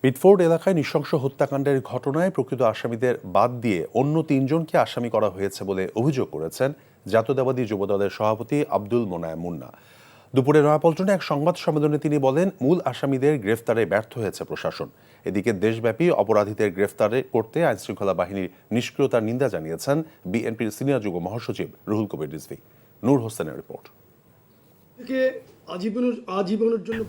Mitford এলাকায় নৃশংস হত্যাকাণ্ডের ঘটনায় প্রকৃত আসামিদের বাদ দিয়ে অন্য ৩ জনকে আসামি করা হয়েছে বলে অভিযোগ করেছেন জাতীয়তাবাদী যুবদলের সভাপতি আব্দুল মোনায়েম মুন্না। দুপুরে নয়াপল্টনে এক সংবাদ সম্মেলনে তিনি বলেন, মূল আসামিদের গ্রেফতারে ব্যর্থ হয়েছে প্রশাসন। এদিকে দেশব্যাপী অপরাধীদের গ্রেফতারে করতে আইনশৃঙ্খলা বাহিনীর নিষ্ক্রিয়তার নিন্দা জানিয়েছেন বিএনপির সিনিয়র যুগ্ম মহাসচিব রুহুল কবির রিজভী। নূর হোসেনের রিপোর্ট।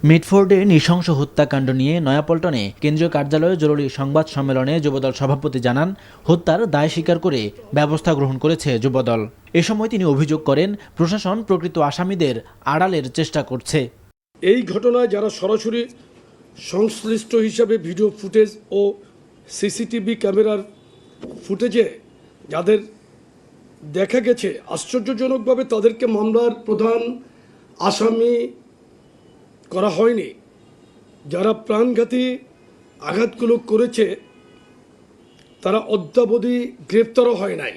মিটফোর্ডে নৃশংস হত্যাকাণ্ড নিয়ে নয়াপল্টনে কেন্দ্রীয় কার্যালয়ে জরুরি সংবাদ সম্মেলনে যুবদল সভাপতি জানান, হত্যার দায় স্বীকার করে ব্যবস্থা গ্রহণ করেছে যুবদল। এ সময় তিনি অভিযোগ করেন, প্রশাসন প্রকৃত আসামিদের আড়ালের চেষ্টা করছে। এই ঘটনায় যারা সরাসরি সংশ্লিষ্ট হিসাবে ভিডিও ফুটেজ ও সিসিটিভি ক্যামেরার ফুটেজে যাদের দেখা গেছে, আশ্চর্যজনকভাবে তাদেরকে মামলার প্রধান আসামি করা হয়নি। যারা প্রাণঘাতী আঘাতগুলো করেছে তারা অদ্যাবধি গ্রেপ্তারও হয় নাই।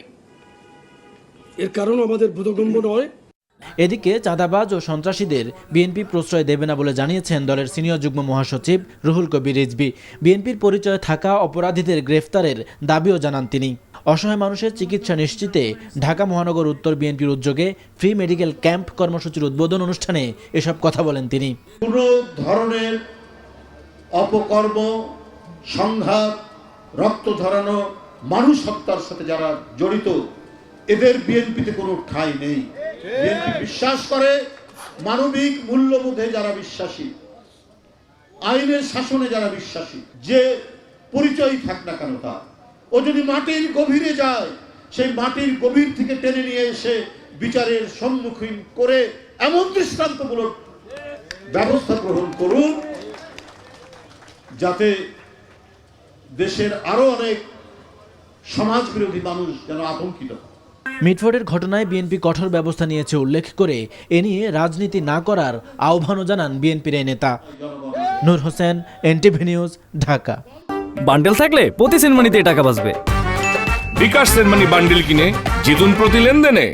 এর কারণ আমাদের বোধগম্য নয়। এদিকে চাঁদাবাজ ও সন্ত্রাসীদের বিএনপি প্রশ্রয় দেবে না বলে জানিয়েছেন দলের সিনিয়র যুগ্ম মহাসচিব রুহুল কবির রিজভী। বিএনপির পরিচয়ে থাকা অপরাধীদের গ্রেফতারের দাবিও জানান তিনি। অসহায় মানুষের চিকিৎসা নিশ্চিতে ঢাকা মহানগর উত্তর বিএনপির উদ্যোগে ফ্রি মেডিকেল ক্যাম্প কর্মসূচির উদ্বোধন অনুষ্ঠানে এসব কথা বলেন তিনি। কোনো ধরনের অপকর্ম, সংঘাত, রক্ত ঝরানো, মানুষ হত্যার সাথে যারা জড়িত, এদের বিএনপিতে কোনো ঠাঁই নেই। বিএনপি বিশ্বাস করে মানবিক মূল্যবোধে যারা বিশ্বাসী, আইনের শাসনে যারা বিশ্বাসী, যে পরিচয় থাক না কেন তার, ও যদি মাটির গভীরে যায়, সেই মাটির গভীর থেকে টেনে নিয়ে এসে বিচারের সম্মুখীন করে এমন দৃষ্টান্তমূলক ব্যবস্থা গ্রহণ করুন যাতে দেশের আরো অনেক সমাজ বিরোধী মানুষ যেন আতঙ্কিত হয়। মিটফোর্ডের ঘটনায় বিএনপি কঠোর ব্যবস্থা নিয়েছে উল্লেখ করে এ নিয়ে রাজনীতি না করার আহ্বানও জানান বিএনপির এই নেতা। Noor Hossain, NTV news, Dhaka. Bundle থাকলে প্রতি সেনমানিতে টাকা বাঁচবে। বিকাশ সেনমানি বান্ডেল কিনে জিতুন প্রতি লেনদেনে।